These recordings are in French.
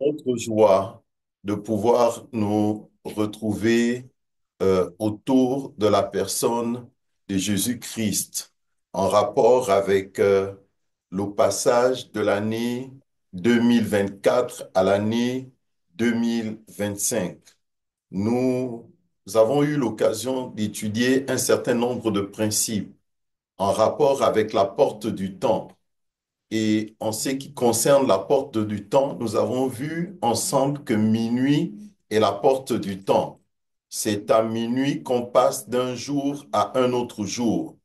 Notre joie de pouvoir nous retrouver autour de la personne de Jésus-Christ en rapport avec le passage de l'année 2024 à l'année 2025. Nous avons eu l'occasion d'étudier un certain nombre de principes en rapport avec la porte du temps. Et en ce qui concerne la porte du temps, nous avons vu ensemble que minuit est la porte du temps. C'est à minuit qu'on passe d'un jour à un autre jour.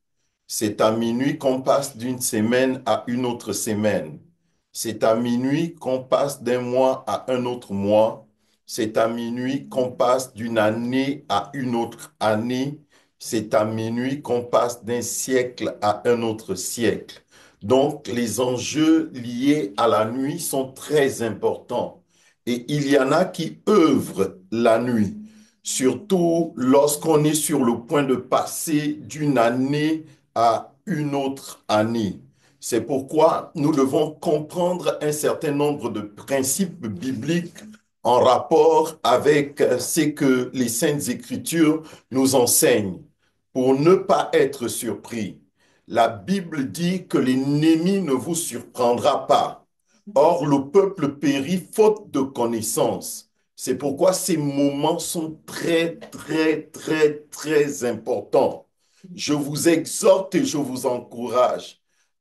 C'est à minuit qu'on passe d'une semaine à une autre semaine. C'est à minuit qu'on passe d'un mois à un autre mois. C'est à minuit qu'on passe d'une année à une autre année. C'est à minuit qu'on passe d'un siècle à un autre siècle. Donc, les enjeux liés à la nuit sont très importants. Et il y en a qui œuvrent la nuit, surtout lorsqu'on est sur le point de passer d'une année à une autre année. C'est pourquoi nous devons comprendre un certain nombre de principes bibliques en rapport avec ce que les Saintes Écritures nous enseignent pour ne pas être surpris. La Bible dit que l'ennemi ne vous surprendra pas. Or, le peuple périt faute de connaissance. C'est pourquoi ces moments sont très, très, très, très importants. Je vous exhorte et je vous encourage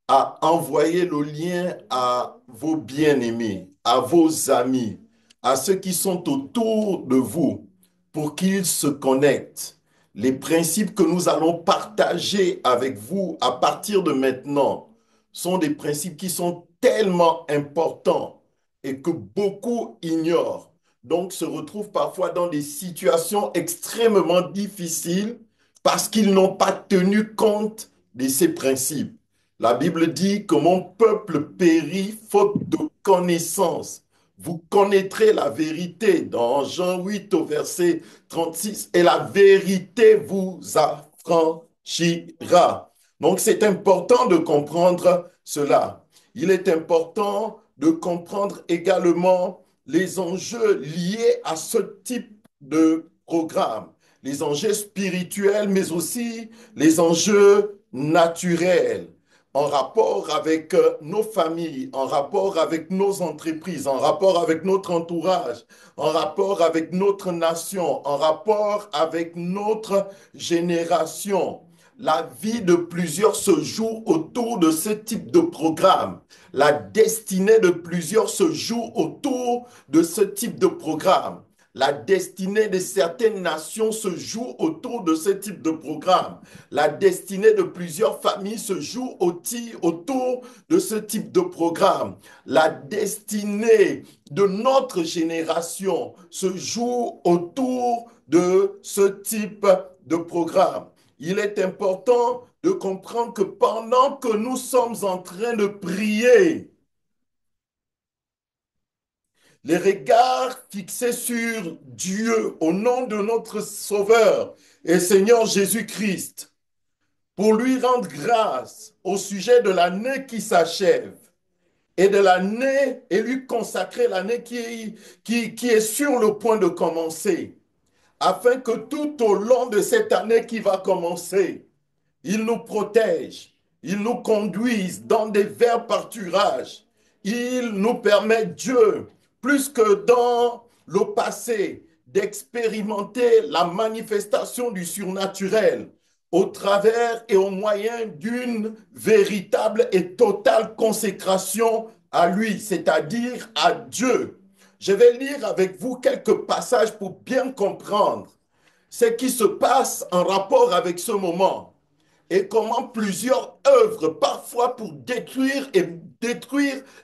à envoyer le lien à vos bien-aimés, à vos amis, à ceux qui sont autour de vous pour qu'ils se connectent. Les principes que nous allons partager avec vous à partir de maintenant sont des principes qui sont tellement importants et que beaucoup ignorent. Donc se retrouvent parfois dans des situations extrêmement difficiles parce qu'ils n'ont pas tenu compte de ces principes. La Bible dit que mon peuple périt faute de connaissance. Vous connaîtrez la vérité dans Jean 8 au verset 36 et la vérité vous affranchira. Donc c'est important de comprendre cela. Il est important de comprendre également les enjeux liés à ce type de programme, les enjeux spirituels, mais aussi les enjeux naturels en rapport avec nos familles, en rapport avec nos entreprises, en rapport avec notre entourage, en rapport avec notre nation, en rapport avec notre génération. La vie de plusieurs se joue autour de ce type de programme. La destinée de plusieurs se joue autour de ce type de programme. La destinée de certaines nations se joue autour de ce type de programme. La destinée de plusieurs familles se joue autour de ce type de programme. La destinée de notre génération se joue autour de ce type de programme. Il est important de comprendre que pendant que nous sommes en train de prier, les regards fixés sur Dieu au nom de notre Sauveur et Seigneur Jésus-Christ, pour lui rendre grâce au sujet de l'année qui s'achève et de l'année et lui consacrer l'année qui est sur le point de commencer, afin que tout au long de cette année qui va commencer, il nous protège, il nous conduise dans des verts pâturages. Il nous permet, Dieu, plus que dans le passé, d'expérimenter la manifestation du surnaturel au travers et au moyen d'une véritable et totale consécration à lui, c'est-à-dire à Dieu. Je vais lire avec vous quelques passages pour bien comprendre ce qui se passe en rapport avec ce moment et comment plusieurs œuvrent parfois pour détruire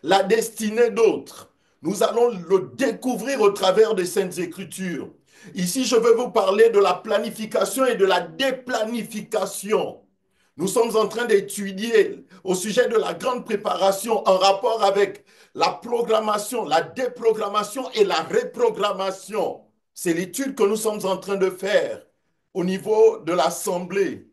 la destinée d'autres. Nous allons le découvrir au travers des Saintes Écritures. Ici, je veux vous parler de la planification et de la déplanification. Nous sommes en train d'étudier au sujet de la grande préparation en rapport avec la programmation, la déprogrammation et la reprogrammation. C'est l'étude que nous sommes en train de faire au niveau de l'Assemblée.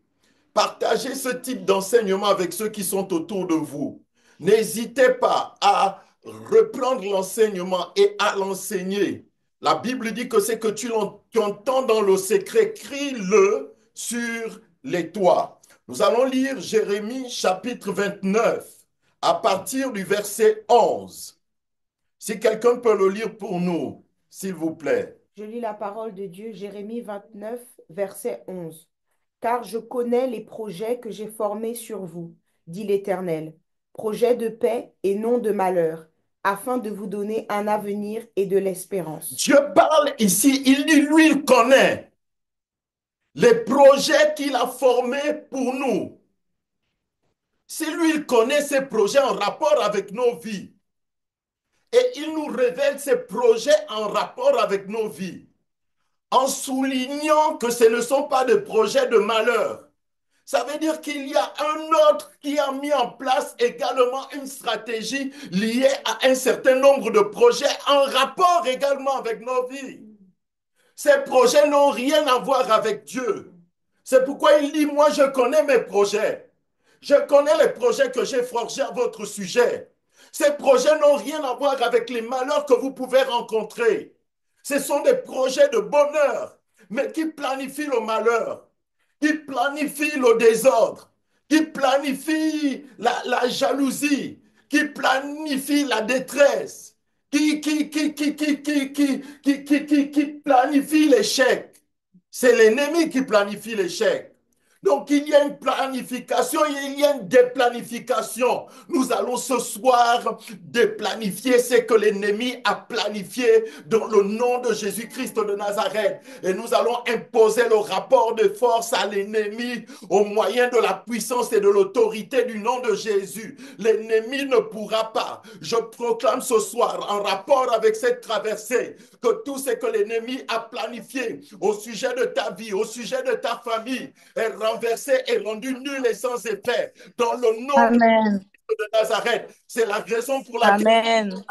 Partagez ce type d'enseignement avec ceux qui sont autour de vous. N'hésitez pas à reprendre l'enseignement et à l'enseigner. La Bible dit que c'est que tu entends dans le secret, crie-le sur les toits. Nous allons lire Jérémie chapitre 29 à partir du verset 11. Si quelqu'un peut le lire pour nous, s'il vous plaît. Je lis la parole de Dieu, Jérémie 29, verset 11. Car je connais les projets que j'ai formés sur vous, dit l'Éternel, projets de paix et non de malheur, afin de vous donner un avenir et de l'espérance. Dieu parle ici, il dit, lui, il connaît les projets qu'il a formés pour nous. Si lui, il connaît ces projets en rapport avec nos vies, et il nous révèle ces projets en rapport avec nos vies, en soulignant que ce ne sont pas des projets de malheur. Ça veut dire qu'il y a un autre qui a mis en place également une stratégie liée à un certain nombre de projets en rapport également avec nos vies. Ces projets n'ont rien à voir avec Dieu. C'est pourquoi il dit, moi je connais mes projets. Je connais les projets que j'ai forgés à votre sujet. Ces projets n'ont rien à voir avec les malheurs que vous pouvez rencontrer. Ce sont des projets de bonheur, mais qui planifient le malheur, qui planifient le désordre, qui planifient la jalousie, qui planifient la détresse, qui planifie l'échec. C'est l'ennemi qui planifie l'échec. Donc, il y a une planification, il y a une déplanification. Nous allons ce soir déplanifier ce que l'ennemi a planifié dans le nom de Jésus-Christ de Nazareth. Et nous allons imposer le rapport de force à l'ennemi au moyen de la puissance et de l'autorité du nom de Jésus. L'ennemi ne pourra pas. Je proclame ce soir, en rapport avec cette traversée, que tout ce que l'ennemi a planifié au sujet de ta vie, au sujet de ta famille, est renversé et rendu nul et sans effet. Dans le nom Amen. de Nazareth. C'est la raison pour laquelle Amen.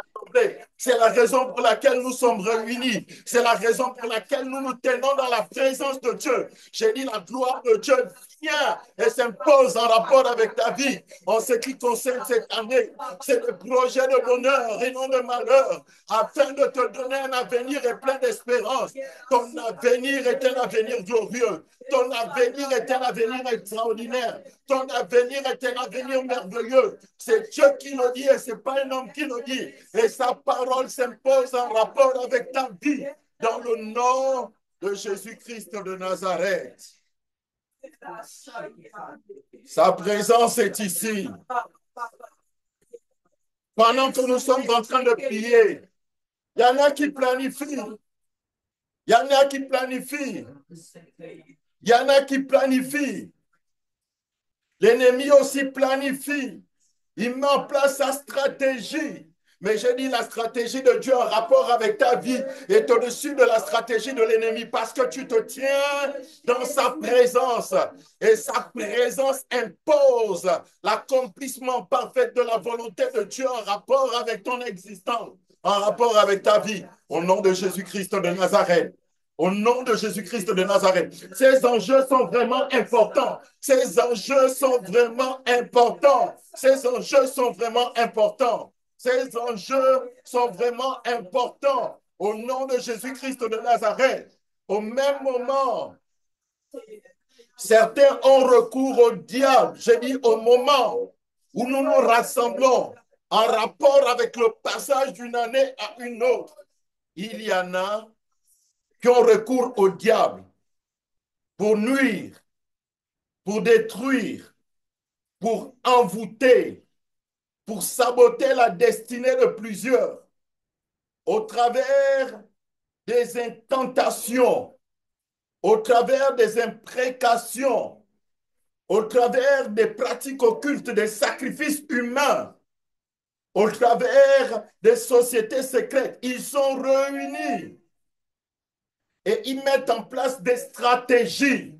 c'est la raison pour laquelle nous sommes réunis. C'est la raison pour laquelle nous nous tenons dans la présence de Dieu. J'ai dit la gloire de Dieu vient et s'impose en rapport avec ta vie. En ce qui concerne cette année, c'est le projet de bonheur et non de malheur, afin de te donner un avenir et plein d'espérance. Ton avenir est un avenir glorieux. Ton avenir est un avenir extraordinaire. Ton avenir est un avenir merveilleux. C'est Dieu qui le dit et ce n'est pas un homme qui le dit. Et sa parole s'impose en rapport avec ta vie dans le nom de Jésus-Christ de Nazareth. Sa présence est ici. Pendant que nous sommes en train de prier, il y en a qui planifient. Il y en a qui planifient. Il y en a qui planifient. L'ennemi aussi planifie. Il met en place sa stratégie. Mais j'ai dit la stratégie de Dieu en rapport avec ta vie est au-dessus de la stratégie de l'ennemi parce que tu te tiens dans sa présence. Et sa présence impose l'accomplissement parfait de la volonté de Dieu en rapport avec ton existence, en rapport avec ta vie. Au nom de Jésus-Christ de Nazareth. Au nom de Jésus-Christ de Nazareth. Ces enjeux sont vraiment importants. Ces enjeux sont vraiment importants. Ces enjeux sont vraiment importants. Ces enjeux sont vraiment importants. Au nom de Jésus-Christ de Nazareth. Au même moment, certains ont recours au diable. J'ai dit au moment où nous nous rassemblons en rapport avec le passage d'une année à une autre. Il y en a qui ont recours au diable pour nuire, pour détruire, pour envoûter, pour saboter la destinée de plusieurs au travers des incantations, au travers des imprécations, au travers des pratiques occultes, des sacrifices humains, au travers des sociétés secrètes. Ils sont réunis et ils mettent en place des stratégies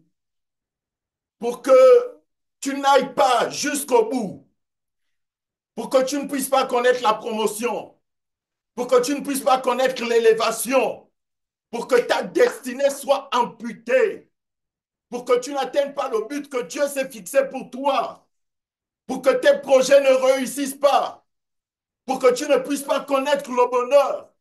pour que tu n'ailles pas jusqu'au bout, pour que tu ne puisses pas connaître la promotion, pour que tu ne puisses pas connaître l'élévation, pour que ta destinée soit amputée, pour que tu n'atteignes pas le but que Dieu s'est fixé pour toi, pour que tes projets ne réussissent pas. pour que tu ne puisses pas connaître le bonheur.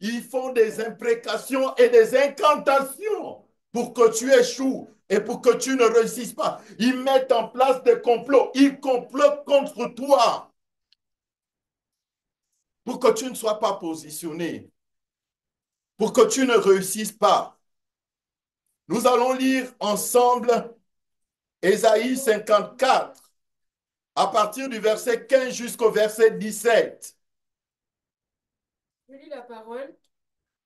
Ils font des imprécations et des incantations pour que tu échoues et pour que tu ne réussisses pas. Ils mettent en place des complots. Ils complotent contre toi pour que tu ne sois pas positionné, pour que tu ne réussisses pas. Nous allons lire ensemble Ésaïe 54 à partir du verset 15 jusqu'au verset 17. Je lis la parole.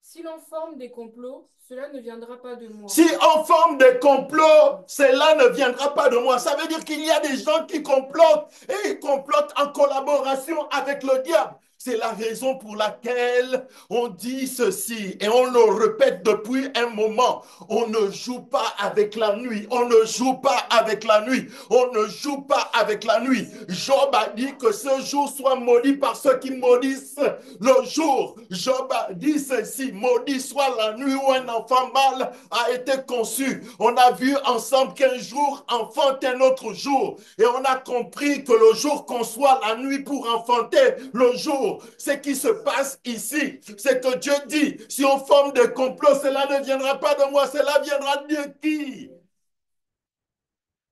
Si l'on forme des complots, cela ne viendra pas de Si moi. on forme des complots, cela ne viendra pas de moi. Ça veut dire qu'il y a des gens qui complotent et ils complotent en collaboration avec le diable. C'est la raison pour laquelle on dit ceci et on le répète depuis un moment. On ne joue pas avec la nuit. On ne joue pas avec la nuit. On ne joue pas avec la nuit. Job a dit que ce jour soit maudit par ceux qui maudissent le jour. Job a dit ceci, maudit soit la nuit où un enfant mâle a été conçu. On a vu ensemble qu'un jour enfante un autre jour. Et on a compris que le jour conçoit la nuit pour enfanter le jour. Ce qui se passe ici, c'est que Dieu dit, si on forme des complots, cela ne viendra pas de moi, cela viendra de qui?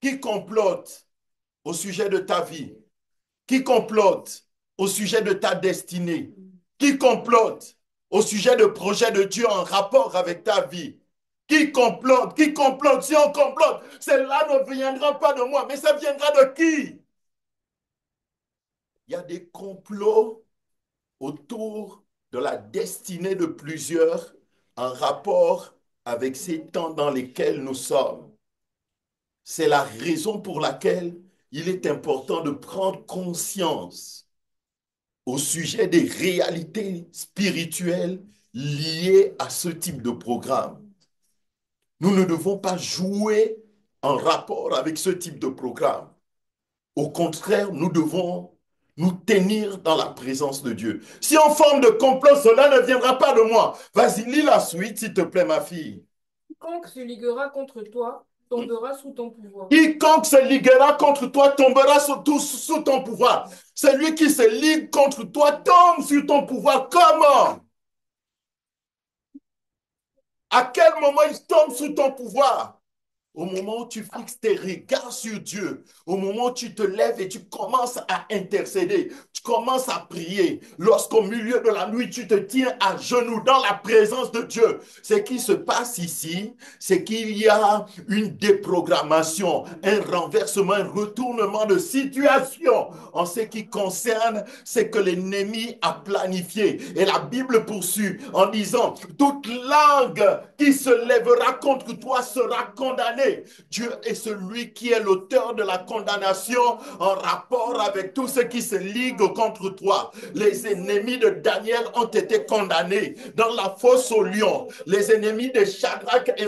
Qui complote au sujet de ta vie? Qui complote au sujet de ta destinée? Qui complote au sujet de projets de Dieu en rapport avec ta vie? Qui complote? Qui complote? Si on complote, cela ne viendra pas de moi, mais ça viendra de qui? Il y a des complots autour de la destinée de plusieurs en rapport avec ces temps dans lesquels nous sommes. C'est la raison pour laquelle il est important de prendre conscience au sujet des réalités spirituelles liées à ce type de programme. Nous ne devons pas jouer en rapport avec ce type de programme. Au contraire, nous devons nous tenir dans la présence de Dieu. Si on forme de complot, cela ne viendra pas de moi. Vas-y, lis la suite, s'il te plaît, ma fille. Quiconque se liguera contre toi tombera sous ton pouvoir. Quiconque se liguera contre toi tombera sous ton pouvoir. Celui qui se ligue contre toi tombe sur ton pouvoir. Comment? À quel moment il tombe sous ton pouvoir? Au moment où tu fixes tes regards sur Dieu, au moment où tu te lèves et tu commences à intercéder, tu commences à prier, lorsqu'au milieu de la nuit, tu te tiens à genoux dans la présence de Dieu, ce qui se passe ici, c'est qu'il y a une déprogrammation, un renversement, un retournement de situation en ce qui concerne ce que l'ennemi a planifié. Et la Bible poursuit en disant, toute langue qui se lèvera contre toi sera condamnée. Dieu est celui qui est l'auteur de la condamnation en rapport avec tout ce qui se ligue contre toi. Les ennemis de Daniel ont été condamnés dans la fosse au lion. Les ennemis de Shadrach et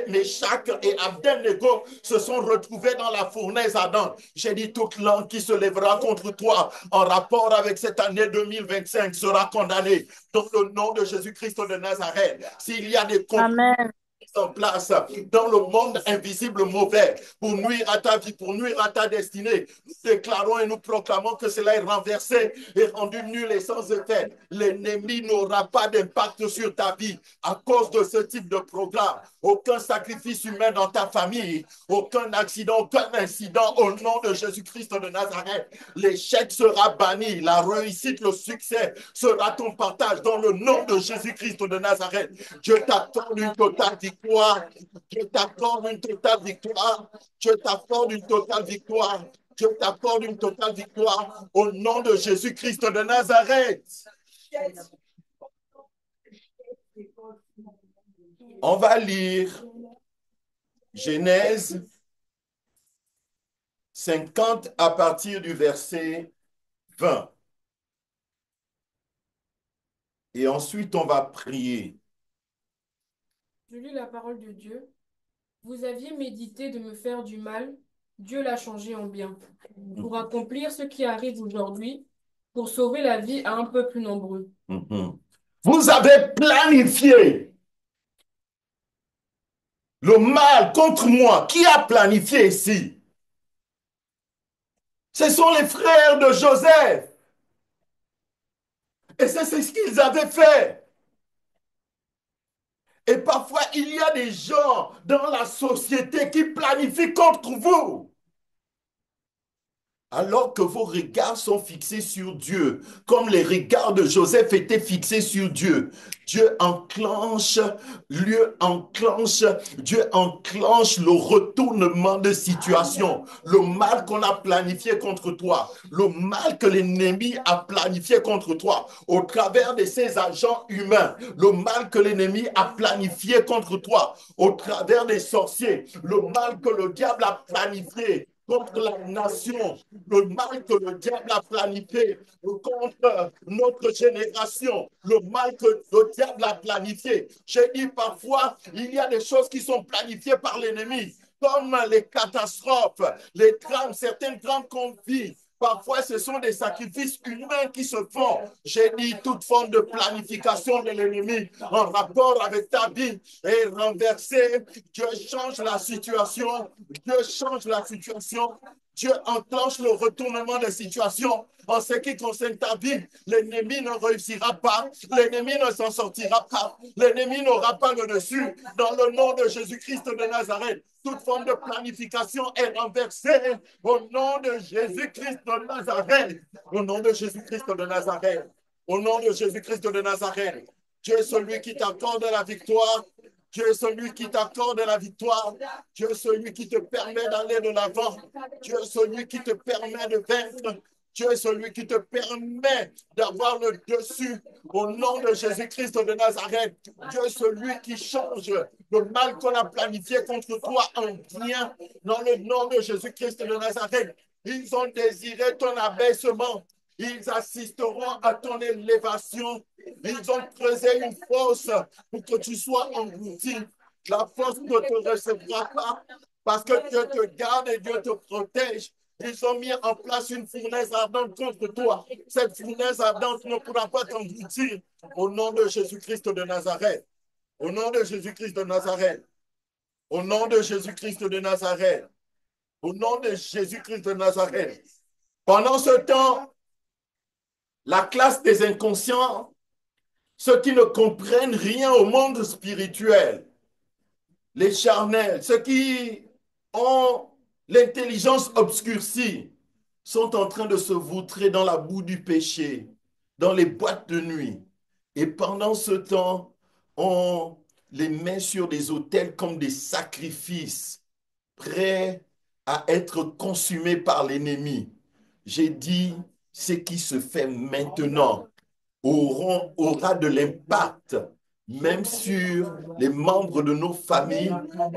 Meshach et Abednego se sont retrouvés dans la fournaise ardente. J'ai dit toute langue qui se lèvera contre toi en rapport avec cette année 2025 sera condamnée. Dans le nom de Jésus-Christ de Nazareth, s'il y a des complots Amen. en place dans le monde invisible mauvais pour nuire à ta vie, pour nuire à ta destinée. Nous déclarons et nous proclamons que cela est renversé et rendu nul et sans effet. L'ennemi n'aura pas d'impact sur ta vie à cause de ce type de programme. Aucun sacrifice humain dans ta famille, aucun accident, aucun incident au nom de Jésus-Christ de Nazareth. L'échec sera banni, la réussite, le succès sera ton partage dans le nom de Jésus-Christ de Nazareth. Dieu t'accorde une totale victoire. Dieu t'accorde une totale victoire. Dieu t'accorde une totale victoire. Dieu t'accorde une totale victoire au nom de Jésus-Christ de Nazareth. On va lire Genèse 50 à partir du verset 20. Et ensuite, on va prier. Je lis la parole de Dieu. Vous aviez médité de me faire du mal, Dieu l'a changé en bien, pour accomplir ce qui arrive aujourd'hui, pour sauver la vie à un peuple nombreux. Vous avez planifié le mal contre moi. Qui a planifié ici? Ce sont les frères de Joseph. Et c'est ce qu'ils avaient fait. Et parfois, il y a des gens dans la société qui planifient contre vous. Alors que vos regards sont fixés sur Dieu, comme les regards de Joseph étaient fixés sur Dieu, Dieu enclenche, Dieu enclenche le retournement de situation, le mal qu'on a planifié contre toi, le mal que l'ennemi a planifié contre toi, au travers de ses agents humains, le mal que l'ennemi a planifié contre toi, au travers des sorciers, le mal que le diable a planifié contre la nation, le mal que le diable a planifié contre notre génération, le mal que le diable a planifié. J'ai dit parfois, il y a des choses qui sont planifiées par l'ennemi, comme les catastrophes, les drames, certains drames qu'on vit. Parfois, ce sont des sacrifices humains qui se font. J'ai dit toute forme de planification de l'ennemi en rapport avec ta vie est renversée. Dieu change la situation. Dieu change la situation. Dieu enclenche le retournement de situation. En ce qui concerne ta vie, l'ennemi ne réussira pas, l'ennemi ne s'en sortira pas, l'ennemi n'aura pas le dessus. Dans le nom de Jésus-Christ de Nazareth, toute forme de planification est renversée au nom de Jésus-Christ de Nazareth. Au nom de Jésus-Christ de Nazareth. Au nom de Jésus-Christ de Nazareth. Dieu est celui qui t'accorde la victoire. Dieu est celui qui t'accorde la victoire. Dieu est celui qui te permet d'aller de l'avant. Dieu est celui qui te permet de vaincre. Dieu est celui qui te permet d'avoir le dessus au nom de Jésus-Christ de Nazareth. Dieu est celui qui change le mal qu'on a planifié contre toi en bien dans le nom de Jésus-Christ de Nazareth. Ils ont désiré ton abaissement. Ils assisteront à ton élévation. Ils ont creusé une fosse pour que tu sois englouti. La fosse ne te recevra pas parce que Dieu te garde et Dieu te protège. Ils ont mis en place une fournaise ardente contre toi. Cette fournaise ardente ne pourra pas t'engloutir. Au nom de Jésus-Christ de Nazareth. Au nom de Jésus-Christ de Nazareth. Au nom de Jésus-Christ de Nazareth. Au nom de Jésus-Christ de Nazareth. Pendant ce temps, la classe des inconscients, ceux qui ne comprennent rien au monde spirituel, les charnels, ceux qui ont l'intelligence obscurcie, sont en train de se vautrer dans la boue du péché, dans les boîtes de nuit. Et pendant ce temps, on les met sur des autels comme des sacrifices, prêts à être consumés par l'ennemi. J'ai dit, ce qui se fait maintenant aura de l'impact, même sur les membres de nos familles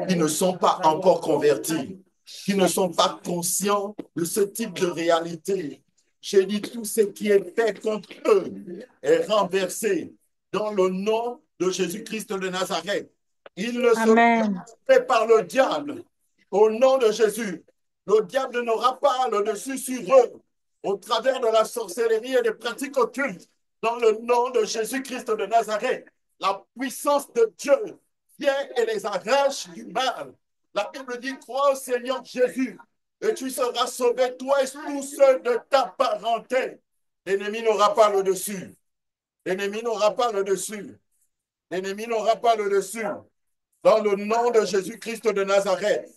qui ne sont pas encore convertis, qui ne sont pas conscients de ce type de réalité. J'ai dit, tout ce qui est fait contre eux est renversé dans le nom de Jésus-Christ de Nazareth. Ils ne seront Amen. pas faits par le diable. Au nom de Jésus, le diable n'aura pas le dessus sur eux au travers de la sorcellerie et des pratiques occultes. Dans le nom de Jésus-Christ de Nazareth, la puissance de Dieu vient et les arrache du mal. La Bible dit, crois au Seigneur Jésus et tu seras sauvé, toi et tous ceux de ta parenté. L'ennemi n'aura pas le dessus. L'ennemi n'aura pas le dessus. L'ennemi n'aura pas le dessus. Dans le nom de Jésus-Christ de Nazareth.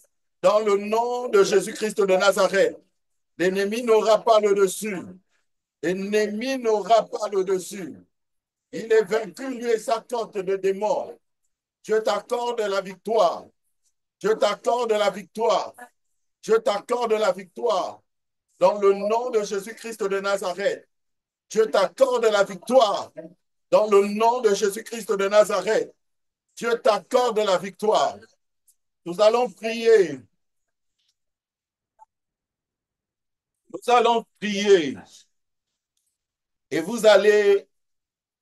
Dans le nom de Jésus-Christ de Nazareth. L'ennemi n'aura pas le dessus. L'ennemi n'aura pas le dessus. Il est vaincu, lui et sa cohorte de démons. Dieu t'accorde la victoire. Dieu t'accorde la victoire. Dieu t'accorde la victoire. Dans le nom de Jésus-Christ de Nazareth. Dieu t'accorde la victoire. Dans le nom de Jésus-Christ de Nazareth. Dieu t'accorde la victoire. Nous allons prier. Nous allons prier. Et vous allez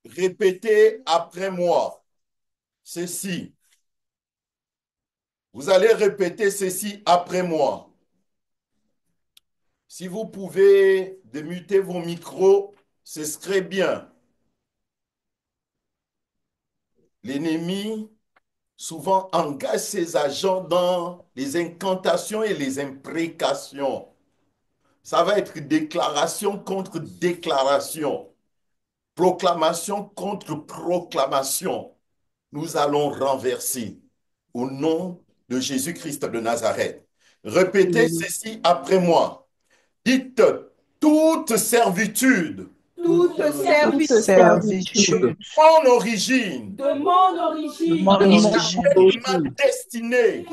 répéter après moi ceci. Vous allez répéter ceci après moi. Si vous pouvez démuter vos micros, ce serait bien. L'ennemi souvent engage ses agents dans les incantations et les imprécations. Ça va être déclaration contre déclaration. proclamation contre proclamation, nous allons renverser au nom de Jésus-Christ de Nazareth. Répétez ceci après moi. Dites toute servitude toute Toute servitude servitude mon origine de mon de origine mon de mon origine et ma origine, destinée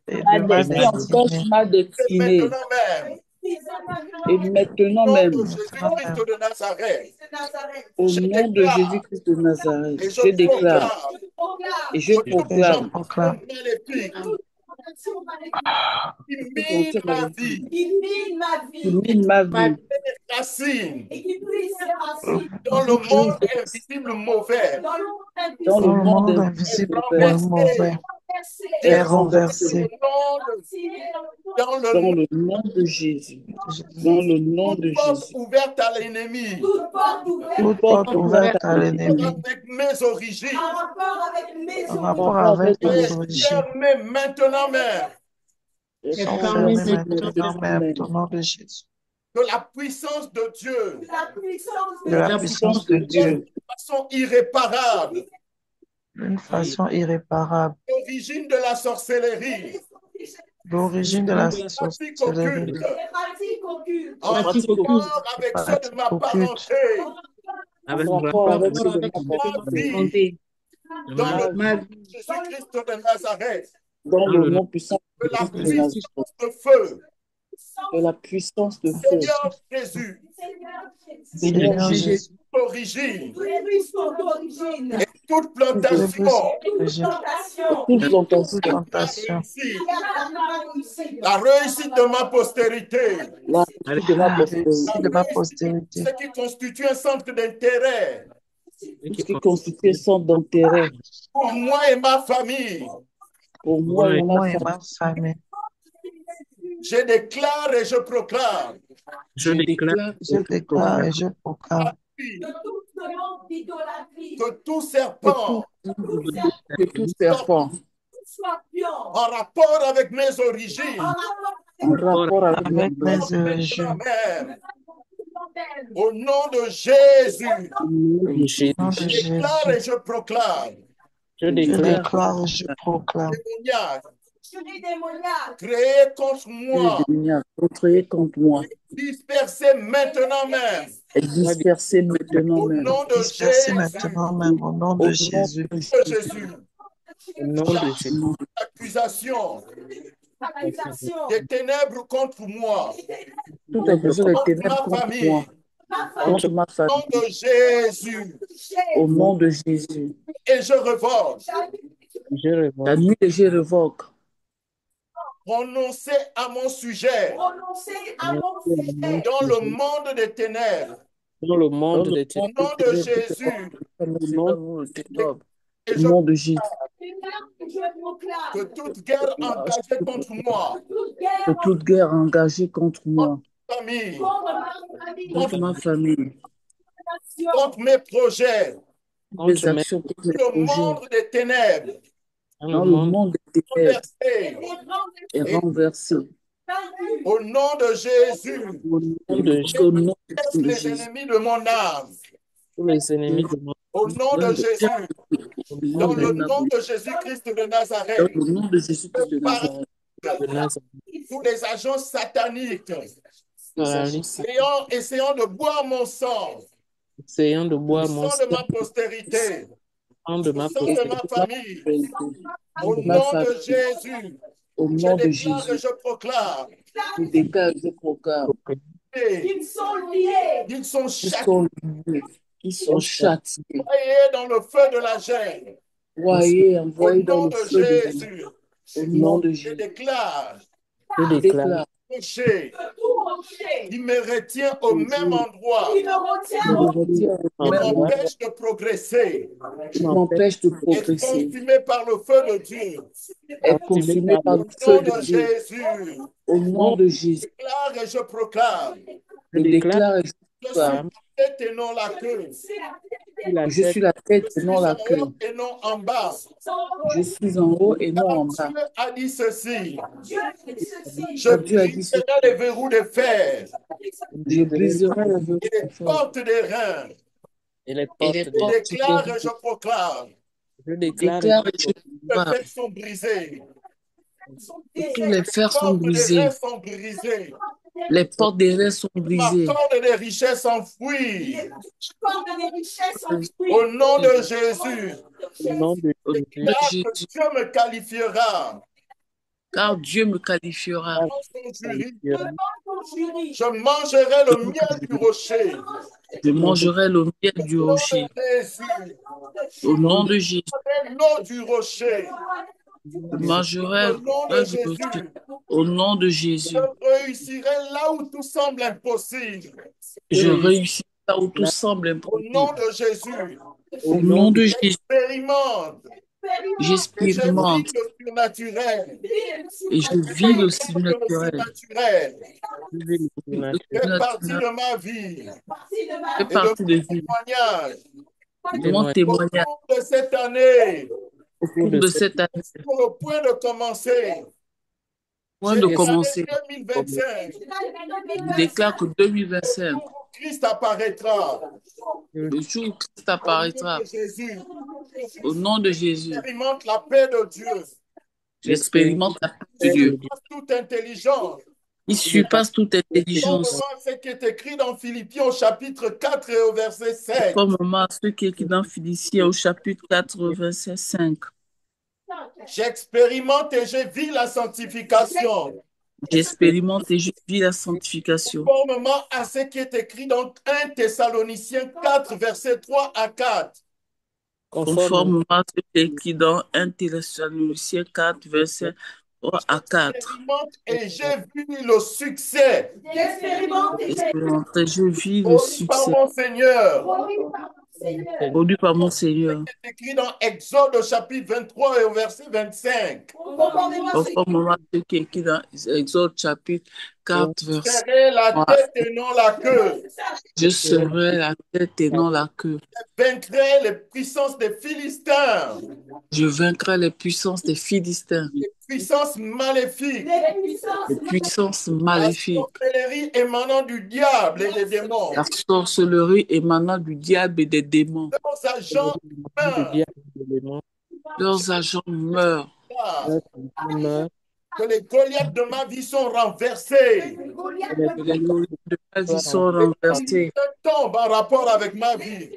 et ma de ma destinée, empêche destinée, ma et destinée. maintenant même, Et maintenant au nom même, de maintenant Jésus-Christ même, de Nazareth, au je nom de déclare Jésus-Christ de Nazareth, et je je déclare proclame et je que toute et je proclame proclame maléfique qui toute mine entière ma maladie vie, qui mine ma qui vie mine ma vie racine et qui brise ses racines dans le qui brise monde invisible mauvais dans le monde dans le dans invisible le monde monde est invisible invisible et renversée, mauvais est est détruite renversé renversé dans le dans nom le nom de Jésus. de Jésus. Dans le nom toute de porte Jésus. ouverte à l'ennemi toute porte ouverte Toute Toute porte porte ouverte ouverte à à l'ennemi avec mes origines en rapport avec mes en en rapport origines rapport avec avec mes mes est origines fermée maintenant même. est sont fermée fermées maintenant maintenant même même. au nom de Jésus. Que la puissance de Dieu la puissance De de la La Dieu puissance puissance de de Dieu Dieu, de façon irréparable, d'une façon irréparable, l'origine de la sorcellerie, l'origine de la l'origine de pratique sorcellerie, occulte, les pratiques occultes en pratique occulte rapport les avec ceux de pratiques ma occultes, parenté, en avec rapport rapport avec avec ceux de ma ma vie, parenté, dans le ma nom vie, de Jésus-Christ de Nazareth, dans dans le le nom nom puissant que de la Christ de de Jésus. Nazareth, puissance de feu, de la puissance de feu. Seigneur Jésus, Seigneur Seigneur Jésus, Jésus, origine d'origine et toute je brise plantation toute origine, tentation toute toute tentation, la tentation, réussite, qui a ma réussite la réussite de ma postérité, la avec réussite de ma la postérité, réussite de ma postérité, ce qui constitue un centre d'intérêt ce tout qui ce qui constitue constitue centre d'intérêt pour moi et ma famille. pour moi moi et et ma moi et famille. ma famille. Je déclare et je proclame je Je déclare déclare Je et je déclare et proclame je proclame de toute demande d'idolâtrie, que tout que tout, serpent que tout serpent scorpion, en rapport avec mes origines, en rapport rapport avec mes avec mes origines, maintenant origines. même, au nom de Jésus, au nom de Au Jésus. nom je de déclare Jésus, et je proclame Je je je déclare déclare déclare et je proclame démoniaque jury démoniaque, créé contre que les moi, démoniaques construits contre moi dispersé maintenant même, est dispersé maintenant au même. nom de dispersés Jésus, maintenant même au nom Au de nom Jésus. de de Jésus, Jésus, au nom de Jésus. accusation accusation, des ténèbres contre moi, toute accusation des contre ténèbres ma contre famille, moi, contre ma au nom famille, de Jésus, au nom de Jésus. et je revoque, Je La révoque nuit et je révoque prononcé à mon sujet prononcé à mon sujet dans le monde des ténèbres, dans le dans monde le des au monde ténèbres, nom des de ténèbres, Jésus, dans le monde des ténèbres, et au je nom de Jésus. je que proclame toute guerre engagée contre moi, toute Que guerre toute guerre engagée contre moi, famille, contre ma famille, contre ma famille, nation, contre mes projets, mes contre mes actions, contre mes le projets, monde des ténèbres, dans le dans le monde, monde des ténèbres, renversé, est et renversé. vaincu, au nom de Jésus, au nom de Jésus. Au nom laisse de les Jésus. ennemis de mon âme, Tous les ennemis de mon au nom de Jésus, au dans nom le de, nom de Jésus-Christ de Dans Nazareth, le nom de Jésus-Christ de par Nazareth, de Nazareth, tous les agents sataniques les agents paralyse, sataniques essayant de boire mon sang, essayant de le boire mon sang de sang ma postérité, de le ma sang de postérité, ma famille, au de ma nom famille, de Jésus, au je nom de déclare et Jésus. je proclame Je déclare, je proclame qui sont liés, qu'ils sont qu'ils châtiés sont liés, qu'ils sont châtiés, dans le feu de la gêne, envoyés, au envoyés dans nom le de feu de la Jésus, Au nom de je Jésus. déclare je Je déclare déclare péché tout rocher qui me retient au même endroit, qui me retient qui me au retient au qui même endroit, m'empêche de progresser, qui m'empêche de est progresser, consumé par le feu de Dieu. est consumé par Au le nom feu de de Dieu. Jésus, Au nom de Jésus. je déclare et je proclame, je Je déclare déclare et je je suis proclame la tête et non la queue, la que je tête suis la tête je et non suis la en queue. haut et non en bas. Je suis en haut et non en Car bas. Dieu a dit ceci, Dieu dit ceci, je Car Dieu a dit ceci. briserai les verrous de fer Je briserai le verrou et les de fer portes des reins Et les et portes les des... Je portes déclare des et je proclame Je Je déclare et déclare et je je que les proclame fers sont brisés, que tous les les fers sont portes des brisés, rêves sont brisées, les portes des rêves sont ma brisées. corde des richesses s'enfuit. Au Au nom de Jésus, au nom de nom Jésus. de car que Jésus, Dieu me qualifiera car Dieu me qualifiera. devant son jury. Je mangerai le miel du rocher. Je mangerai le miel du Au nom rocher. de Jésus, Au nom de Jésus, l'eau du rocher. je mangerai Au nom de l'eau du rocher. Jésus, Au nom de je Jésus, réussirai là où tout semble impossible. je réussis réussis là où tout là, semble Au nom impossible. de Jésus, au Au nom nom de de Jésus, j'expérimente et je vis j'expérimente le surnaturel. et je vis le Que le surnaturel. surnaturel Jésus, le Le surnaturel. fait partie surnaturel de ma vie fait et de partie de mon vie, témoignage. de mon Témoigne Au témoignage cours de cette année, au au cours cours de de cette cette année. sur le point de commencer, Point j'ai de dit l'année commencer, 2025, je déclare que 2025, Christ apparaîtra. le jour où Christ Au nom apparaîtra, de Jésus, au nom de Jésus, expérimente la paix de Dieu. j'expérimente j'expérimente la paix de la paix Dieu. de Dieu. Surpasse toute intelligence. Il Il dépasse surpasse toute intelligence. Conformément à ce qui est écrit dans Philippiens au chapitre 4 et au verset 7. Conformément à ce qui est écrit dans Philippiens au chapitre 4, verset 5. J'expérimente et je vis la sanctification. J'expérimente et je vis la sanctification. Conformément à ce qui est écrit dans 1 Thessaloniciens 4, verset 3 à 4. conformément Conformément à ce qui est écrit dans 1 Thessaloniciens 4, verset 3 à 4. J'expérimente et j'ai vu le succès J'expérimente et je vis le produit par succès mon Seigneur. du Seigneur. produit par mon Seigneur. C'est écrit dans Exode au chapitre 23 et au verset 25. Conformément à ce qui est écrit dans Exode chapitre 4, Je verset serai la 3. tête et non la queue. Je serai la tête et non la queue. Je vaincrai les puissances des Philistins, Je vaincrai les puissances des Philistins, les puissances maléfiques, les puissances la maléfiques, sorcellerie émanant du diable et des démons, la sorcellerie émanant du diable et des démons. leurs agents Le humains, diable de l'élément, Leurs agents meurent. leur meurt, que les Goliaths de ma vie sont renversés. et les Que les Goliaths Goliaths de ma vie soient sont renversés. Philistins tombent en rapport avec ma vie.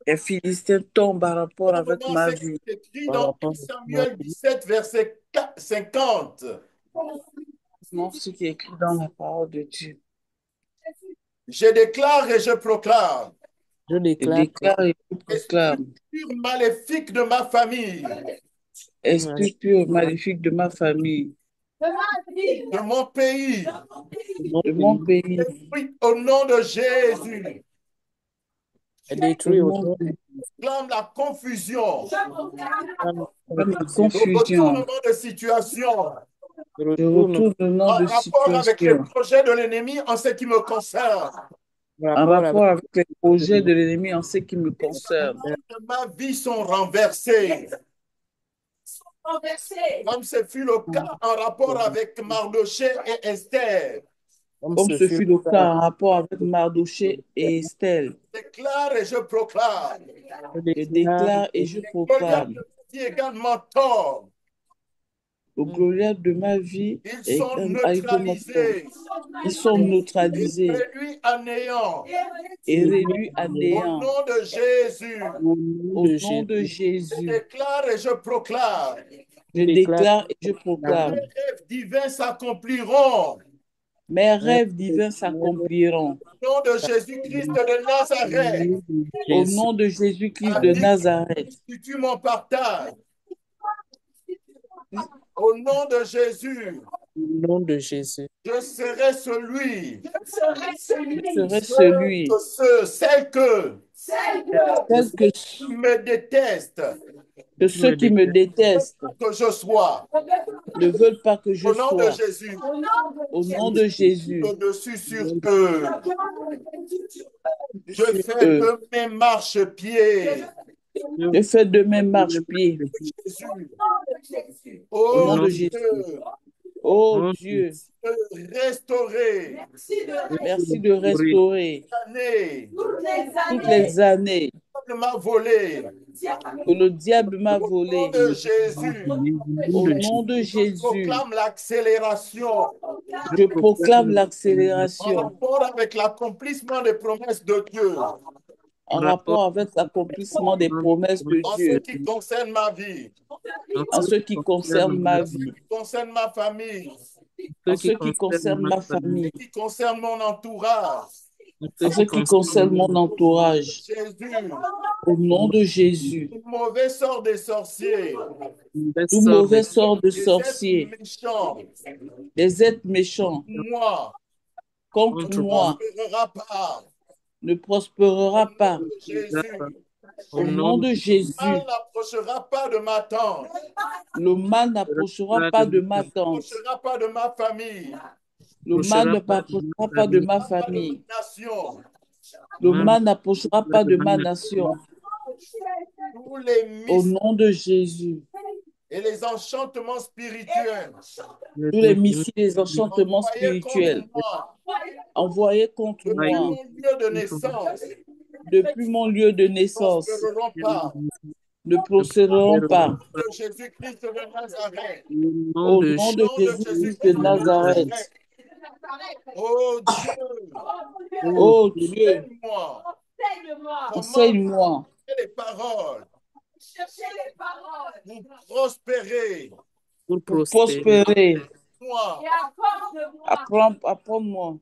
Les Philistins tombent en rapport avec Conformément à ma ce qui vie. est écrit par dans rapport 1 à ma Samuel vie. 17, verset 50. Non, ce qui est écrit dans la parole de Dieu. Je déclare et je proclame. Je Je déclare que déclare et je Les proclame. structures maléfiques de ma famille, Esprit pur maléfique de ma famille, de mon pays, mon de mon pays pays, détruites au nom de Jésus. est au détruit au nom nom de Clame la confusion, de la le confusion, retournement de situation le le retournement en retournement de rapport avec les situation, projets de l'ennemi en ce qui me concerne. en en rapport avec rapport avec les projets de l'ennemi en ce qui me concerne. De ma vie sont renversés, comme ce fut le cas en rapport avec Mardochée et Esther. comme Comme ce ce fut fut le le cas. cas en rapport avec Mardoché et Estelle. Je déclare et je proclame. Je Je déclare déclare et je Goliath proclame. de ma vie également tort. Le Goliath de ma vie Ils sont a également tort. neutralisés Ils sont et neutralisés réduits à néant. et et réduits à Au néant. nom de Jésus, au nom Au de nom de Jésus, je Jésus, déclare et je proclame. je je déclare déclare et je Mes proclame. rêves divins s'accompliront. Mes mes rêves divins s'accompliront. Au nom de Jésus-Christ de Nazareth, Au Jésus, nom de Jésus-Christ la de vie Nazareth. constitue mon partage. Au nom de Jésus, au nom de Jésus, je serai celui, Je serai celui, celle tel que, qui me déteste, que qui me ceux qui me déteste, détestent que je sois. ne veulent pas que je Au nom de sois. Jésus, Au nom de Jésus, au-dessus sur eux. Je sur fais eux. de mes marchepieds. Je fais de mes marche-pieds. Jésus. Au Oh nom nom de de Jésus. Dieu, Oh Mon Dieu, de restaurer merci de restaurer l'année toutes les années que m'a volé. que le diable m'a Au nom volées. de Jésus, Au nom de je Jésus, proclame l'accélération je proclame en l'accélération rapport avec l'accomplissement des promesses de Dieu en rapport avec l'accomplissement des promesses de en ce Dieu qui concerne ma vie, en ce qui concerne ma vie, qui concerne ma famille, en ce qui concerne ma famille, qui concerne mon entourage. en ce qui concerne mon entourage. Jésus, Au nom de Jésus, tout mauvais sort des sorciers, tout mauvais sort de des êtres sorciers, méchants, des êtres méchants moi, contre ne moi prospérera pas. ne Au prospérera nom pas. de Jésus, Au nom de le Jésus, mal n'approchera pas de ma tente, le mal n'approchera pas de ma tente. n'approchera pas de ma famille, Le mal ne n'approchera pas de ma pas de famille. ma nation. Le mal n'approchera pas de ma nation. Tous les Au mystères nom de Jésus, et les enchantements spirituels tous les missiles, les enchantements envoyés contre spirituels moi envoyés contre depuis moi mon lieu de naissance depuis mon lieu de ne naissance prospéreront pas. ne procéderont pas. De Jésus-Christ de Nazareth. Au nom de Au nom de Jésus-Christ de Jésus-Christ de Nazareth. Nazareth. Oh Dieu, Oh Dieu, moi, comment enseigne-moi les paroles pour prospérer. pour pour prospérer. prospérer. Moi, Apprends-moi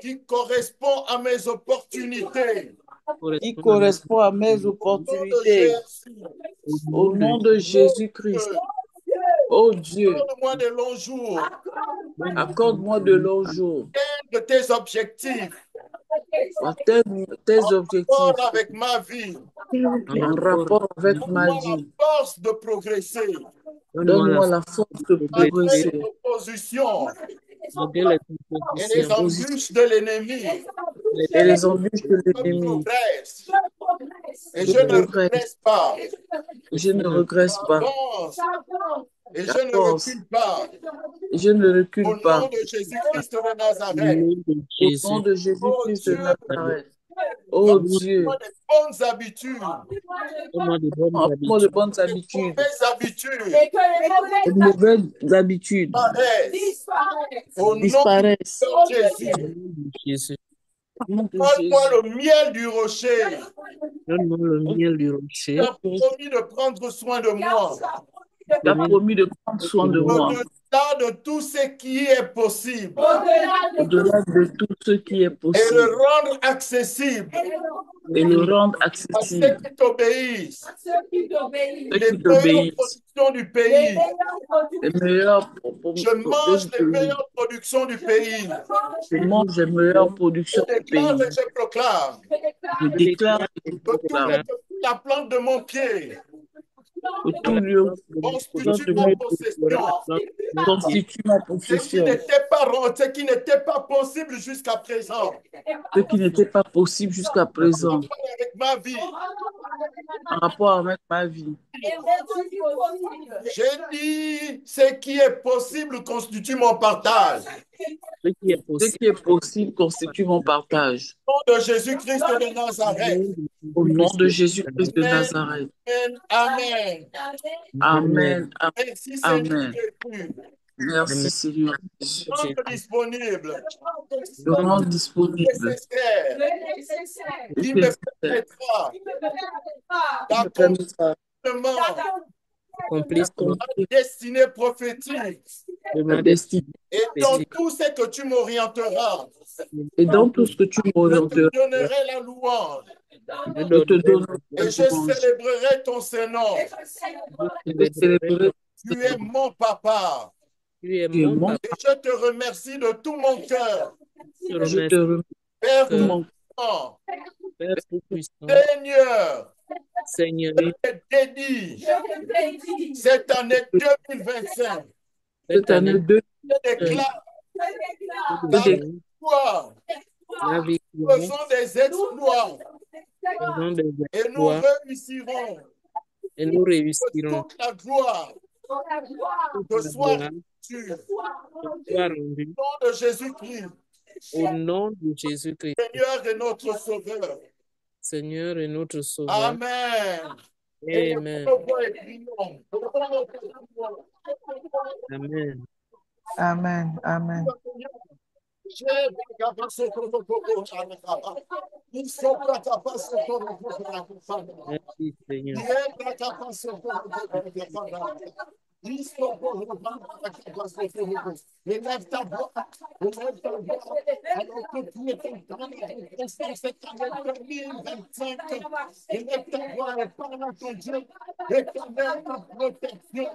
qui correspond à mes opportunités. qui correspond à mes Au nom de opportunités. Jésus, Au nom de Jésus-Christ. Oh Dieu, donne-moi de longs jours accorde-moi de longs jours. de tes objectifs Atteindre tes objectifs rapport avec ma vie. en rapport avec ma Donne-moi la vie. force de progresser Donne-moi la force de malgré progresser les oppositions Malgré les et les oppositions embûches de l'ennemi. et les embûches de Je l'ennemi. progresse et Je je ne progresse. regrette pas. Je ne regrette pas. J'avance et je ne J'avance. recule pas. Je ne Au recule pas. nom de Jésus-Christ de au Nazareth. nom de Au Jésus. nom de Oh Jésus-Christ de Dieu, Nazareth. Oh Dieu, donne-moi des bonnes habitudes, Donne-moi de bonnes apprends de habitudes. bonnes des habitudes, mauvaises habitudes de mauvaises habitudes paraissent. Au nom disparaissent. de Jésus, Au nom de Jésus. Au nom de donne-moi Jésus. le miel du rocher. Donne-moi le miel du Tu rocher. as promis de prendre soin de moi. Tu as promis de prendre soin de moi. Au-delà de tout ce qui est possible Au-delà de tout ce qui est et possible. le rendre accessible Et le rendre à ceux accessible. qui t'obéissent. Ceux Les qui meilleures t'obéissent. productions du pays. Les meilleures Je mange les meilleures productions du pays. Je mange les meilleures Je productions du déclare pays. et je proclame Je déclare et je que tout proclame la plante de mon pied que tout lieu constitue ma possession. constitue ma possession. Ce qui n'était pas possible jusqu'à présent. Ce qui n'était pas possible jusqu'à présent Avec ma vie. en rapport avec ma vie. J'ai dit, ce qui est possible constitue mon partage. Ce qui est Ce possible. qui est possible constitue mon partage. Au nom de Jésus-Christ de Nazareth. Au nom de Jésus-Christ de Nazareth. Amen. Amen. Merci Seigneur Amen. Jésus. Merci Seigneur Jésus. Rendre disponible. Je rends disponible Nécessaire. et Qui me nécessaire. permettra Qui me permettra d'accomplir Accomplissement ma destinée prophétique. de la ma destinée. Et dans tout ce que tu m'orienteras, Et dans tout ce que tu je te m'orienteras, donnerai la louange je te donne et je célébrerai ton Saint-Nom. Je célébrerai. Tu es mon papa. Tu es Tu es mon mon papa. Et je te remercie de tout mon cœur. Je te remercie. Père Mon tout-puissant, Père tout-puissant. Seigneur, Seigneur, je te dédie cette année 2025. Cette année 2, Je déclare de la Jésus, victoire. la victoire, Faisons des exploits faisons des et nous exploits réussirons. et nous Que réussirons. toute la gloire toute te la soit gloire rendue te soit rendue au nom de Jésus-Christ, au nom de Jésus-Christ, Seigneur et notre Sauveur. Seigneur et notre Sauveur. Amen. Amen. Amen. Amen. Amen. Merci, Seigneur. Élève ta voix, élève ta voix, alors que tu es en cette année 2025. Élève ta voix et parle à ton Dieu, éternel ta protection,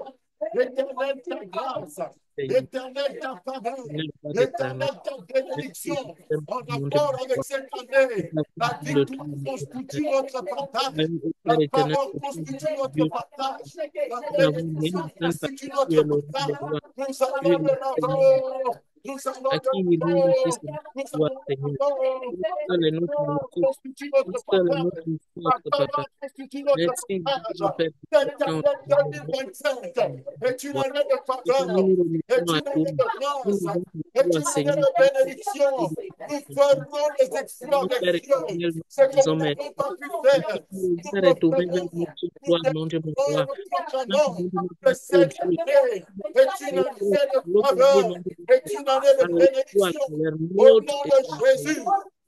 éternel ta grâce, Seigneur. éternel ta faveur, Seigneur, pas de talent. éternel ta bénédiction. Merci, En mon Dieu, rapport avec cette année, la de victoire constitue notre partage, Père la éternel, parole constitue notre Dieu, partage, la nous avons né bénédiction dans un constitue parti, tu es notre le roi partage. des rois, Nous tu es allons le de Seigneur. l'avant, nous allons À de qui il est aussi l'avant, c'est nous toi, allons de Seigneur. l'avant. Toi La seul est notre victoire ressource. constitue Toi notre seul est partage, notre la force, Papa. parole constitue notre Merci, mon partage. Père. Cette Nous année 2025 est une année de faveur, nous est remettons à une toi. année de Nous grâce, nous rendons à est toi, une année Seigneur. de bénédiction. Nous ferons des exploits Mon avec Père Dieu. éternel, Ce nous que disons nous merci. n'avons pas pu Parce que faire, le nous Père le est tombé vers ferons. nous ce Nous soir, mon Dieu, mon déclarons roi. et Parce que proclamons mon Dieu, mon que Père, oh cette Dieu, année est une année de l'autre Dieu, faveur, mon Dieu, est une année de alléluia, bénédiction. Seigneur, Au notre nom de éternel. Jésus,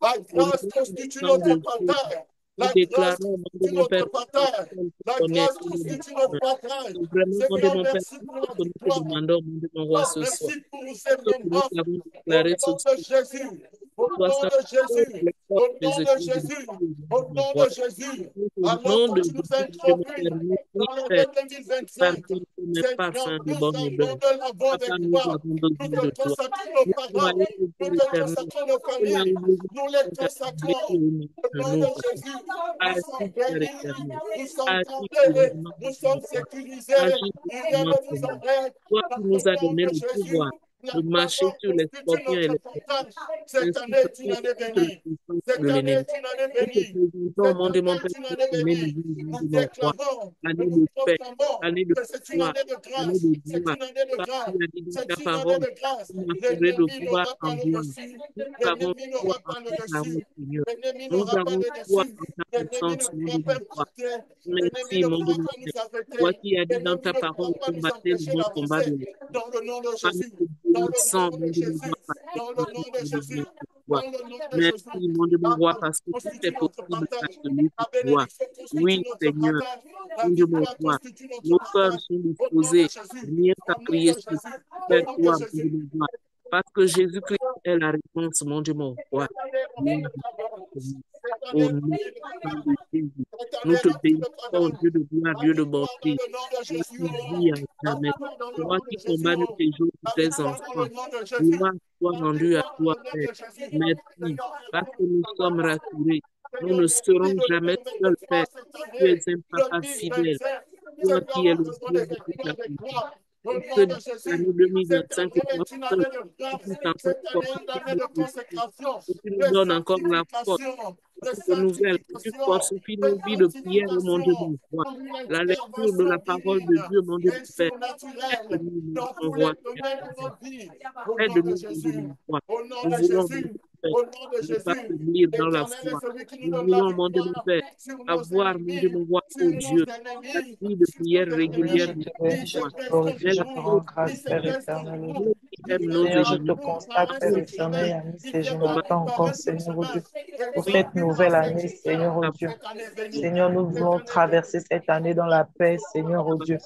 la Au nom grâce constitue puissant notre de Jésus, partage. nous La grâce déclarons, mon Dieu, constitue mon Père, notre que nous partage. sommes La honnêtes, grâce nous le constitue notre disons. partage. C'est vraiment, mon Dieu, Seigneur, mon Père, merci pour ce la que nous te victoire. demandons, mon Dieu, mon roi, ce soir. Merci pour ces Ce que nous moments. avons Au déclaré ce nom de soir, Jésus. Au soit nom ça de toutes Jésus. les Au portes des nom de églises de Jésus. Dieu, Au mon nom roi. de Jésus. Au Alors nom que de tu nous Jésus, mon Dieu, mon Père, introduis nous dans prions, l'année par 2025, mes Seigneur, parfums de nous bonne allons odeur. de l'avant avec Papa, nous toi. avons Nous besoin de te toi. consacrons nos Nous parents. croyons au Nous Père te éternel. consacrons nos Que là familles. où nous Nous les sommes avec consacrons. nous, Au nom nous, de Papa. Jésus, nous sommes Agis, Père bénis, éternel. nous sommes Agis comblés, puissamment, nous mon sommes roi. sécurisés. Agis Rien puissamment, ne nous Seigneur. arrête. Toi Dans qui le nous as nom donné de le Jésus, pouvoir la de marcher parole sur les constitue scorpions et notre les serpents, partage. Cette ainsi année que est une faire année toute la bénie. puissance de Cette année l'ennemi. est une année Nous te bénie. présentons, Cette mon Dieu, année mon Père, est une cette année année de bénie. vie, Nous mon roi. déclarons et Année nous de paix, proclamons année de que c'est une victoire, année de année grâce. de C'est gloire. une année de Parce grâce. qu'il a dit dans C'est ta une année parole, de grâce. tu m'assurer de L'ennemi gloire n'aura en pas le gloire. dessus. Nous avons L'ennemi foi n'aura en pas le ta parole, dessus. Seigneur. L'ennemi Nous n'aura pas avons le foi dessus. en ta L'ennemi ne puissance, mon pourra Dieu, pas mon nous roi. arrêter. L'ennemi Merci, ne mon Dieu, pourra mon pas nous Père. Toi arrêter. qui as dit dans L'ennemi ta ne pourra parole, pas nous combattez le empêcher bon combat d'avancer. de la Dans le nom de famille Jésus. de Dans Dieu, le sang, nom mon de Dieu, mon Jésus. roi, par tes Dans le traces, nom de mon Dieu, Jésus. mon roi. Dans le nom de Jésus. Merci, mon Dieu, mon La roi, parole parce que tout est constitue notre possible à partage. celui qui La croit. bénédiction constitue Oui, notre Seigneur, partage. La mon Dieu, mon victoire roi. constitue notre Nos cœurs partage. sont Au nom de disposés, Jésus. rien qu'à Au nom crier de sur Jésus. Au vers nom de toi, mon Dieu, Jésus. mon roi. Parce que Jésus-Christ est la réponse, mon Dieu, mon roi. Cette année Merci, remplie de faveur. Seigneur. Cette Au année nom remplie de puissant faveur. de Jésus, Cette nous année te remplie de bénissons, faveur. Dieu de gloire, La Dieu de victoire dans bonté. le nom de Toi Jésus. qui vis à La jamais. victoire dans le Toi nom de qui Jésus. combats tes jours pour La tes victoire dans enfants. le nom de Jésus. Gloire soit La rendue à victoire dans toi, le nom Père. de Jésus. Merci, Seigneur, parce que nous sommes rassurés. Nous Seigneur, ne merci serons de nous jamais permettre de seuls, voir Père. cette Tu année es un papa fidèle. 2025. Toi Seigneur, qui es nous le faisons Dieu des de toute exploits la avec puissance. toi. Au Et nom que de dans Jésus, l'année cette 2025, année que tu est une encore année de tu grâce. puisses encore Cette année est une fortifier année notre de esprit, consécration, que tu nous de donnes encore la force, sanctification, de que tu renouvelles, que tu sanctification, fortifies de nos vies de prière, oh mon Dieu, sanctification mon roi. pour une La lecture de intervention la parole de divine Dieu, mon Dieu, et mon Père. surnaturelle Aide-nous, dans mon tous les roi. domaines de notre vie. Au nom de Aide-nous, mon Dieu, Jésus. mon roi. Au nom Nous de voulons, mon Dieu, Jésus. mon Père, Au nom de ne pas Jésus. faiblir dans la L'Éternel est foi. celui qui nous Nous donne la voulons, mon Dieu, mon victoire Père, sur nos avoir, mon Dieu, ennemis, mon roi, sur oh nos Dieu, la ennemis, vie de sur prière nos Seigneur, régulière je ennemis. de te Ils bénis, se je foi. te baissent glorifie, contre je Aide te nous. rends notre Ils grâce, se Seigneur. Père baissent contre éternel. nous. Nous qui Ils aime se nos Seigneur, je préparent te ennemis. pour constate, paraître Père Nous au qui éternel, chemin. ami, Ils c'est je préparent combattons m'attends pour encore, paraître au Seigneur, chemin. Dieu, Et nous pour oui, sommes cette venus dans nouvelle cette année, victoire. Seigneur, oh ta Dieu. Cette année bénie. Seigneur, nous Cette voulons année bénie. traverser cette année dans la paix, Seigneur, oh Dieu.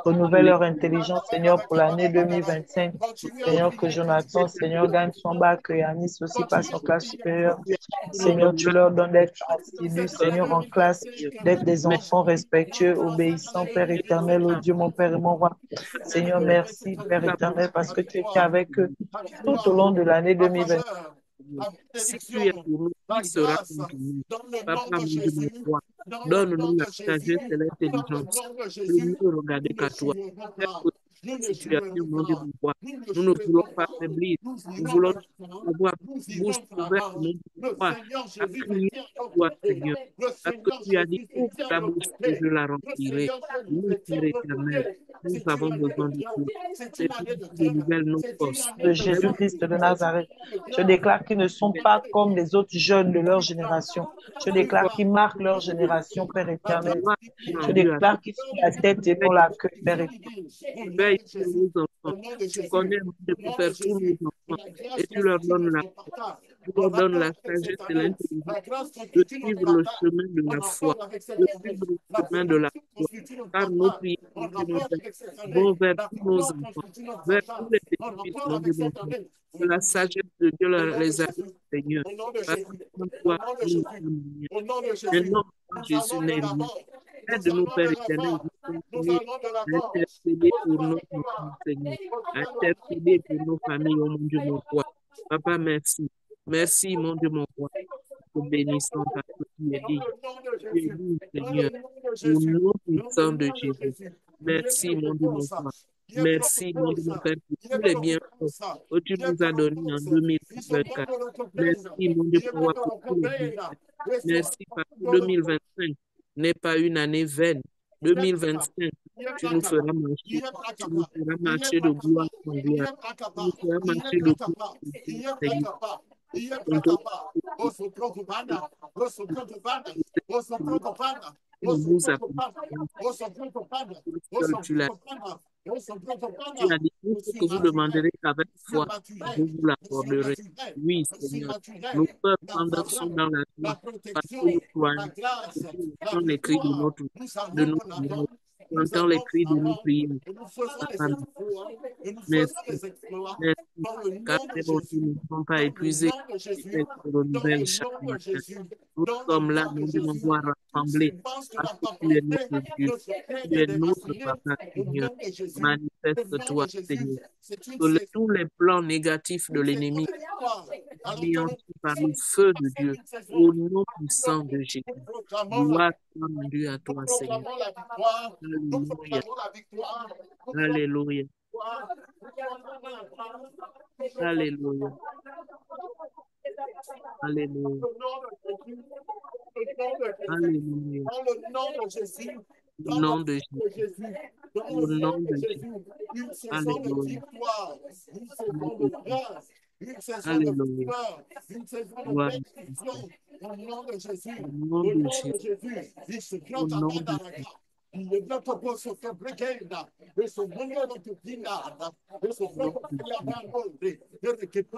Renouvelle leur Alléluia. intelligence, Seigneur, pour l'année 2025. Continuez à Seigneur, que prier, Jonathan, continuez à Seigneur, prier. gagne son bac, que Yanis aussi passe Continuez en à classe prier. supérieure. Tu as dit nos Seigneur, tu demandes, leur donnes d'être Dans assidus, cette année Seigneur, en classe, 2025, d'être des mais enfants respectueux, dans cette obéissants, année Père éternel, oh 2025, Dieu, mon Père et mon roi. cette année Seigneur, merci, 2025, Père ta éternel, parce que la tu étais victoire, avec eux la tout au victoire, long de l'année la 2025. faveur, la si tu es bénédiction, pour nous, la qui sera grâce, contre nous? dans le nom Papa, de mon Dieu, mon Jésus, roi, dans le nom donne-nous la de Jésus, sagesse et dans le l'intelligence nom de de Jésus, mieux regarder nous ne qu'à toi. jouerons Fais pas. que situation, mon Dieu, mon roi. Nous ne voulons pas faiblir. Nous voulons avoir une bouche ouverte, mon Dieu, mon roi, à crier à toi, Seigneur. Parce que tu as dit, ouvre ta bouche et je la remplirai. Oui, Père éternel, nous avons besoin de toi. C'est pour nous renouvelle nos forces. De Jésus-Christ de Nazareth. Je déclare qu'ils ne sont pas comme les autres jeunes de leur génération. Je déclare qu'ils marquent leur génération, Père éternel. Je déclare qu'ils sont la tête et non la queue, Père éternel. Veille sur nos enfants. Tu connais, mon Dieu, mon Père, tous nos enfants. Et tu leur donnes la sagesse et l'intelligence de suivre le chemin de la foi, de suivre le chemin de la foi. Car nos prières, mon Dieu, mon Père, vont vers tous nos enfants, vers tous les petits-fils, mon Dieu, mon Père. Que la sagesse de Dieu les aide, Seigneur. Parce que sans toi, nous ne sommes rien. Maintenant, Jésus n'est rien. Aide-nous, Père éternel, de continuer à intercéder pour nos enfants, Seigneur, à intercéder pour nos familles, oh mon Dieu, mon roi. Papa, merci. Merci, mon Dieu, mon roi. Te bénissons parce que tu es dit. Tu es dit, Seigneur, au nom puissant de Jésus. Merci, mon Dieu, mon roi. Merci, mon Dieu, mon Père, pour tous les bienfaits que tu nous as donnés en 2024. Merci, mon Dieu, mon roi, pour tous les bienfaits. Merci parce que 2025 n'est pas une année vaine. 2025, tu nous feras marcher de gloire en gloire. Tu nous feras marcher de gloire en gloire, Seigneur. Nous accompagnons. Seul tu l'as. Tu as dit tout ce que vous demanderez avec foi, je vous l'accorderai. Oui, Seigneur. Nos peurs sont dans la joie parce que nous croyons. Nous entendons les cris de nos prières. Nous entendons les cris de nos prières. Papa, merci. Merci. Car tes bontés ne sont pas épuisées. Elles se renouvellent chaque matin. Nous sommes là, mon Dieu, mon roi, rassemblés parce que tu es notre Dieu. Tu es notre Papa, Seigneur. Manifeste-toi, Seigneur. Que tous les plans négatifs de l'ennemi anéantis par le feu de Dieu, au nom puissant de Jésus. Gloire soit rendue à toi, Seigneur. Alléluia. Alléluia. Alléluia. Alléluia. Alléluia. Au nom de Jésus. Au nom de Jésus. Alléluia. Alléluia. Gloire à Christ. Au nom de Jésus. Au nom de Jésus. Au nom de Jésus.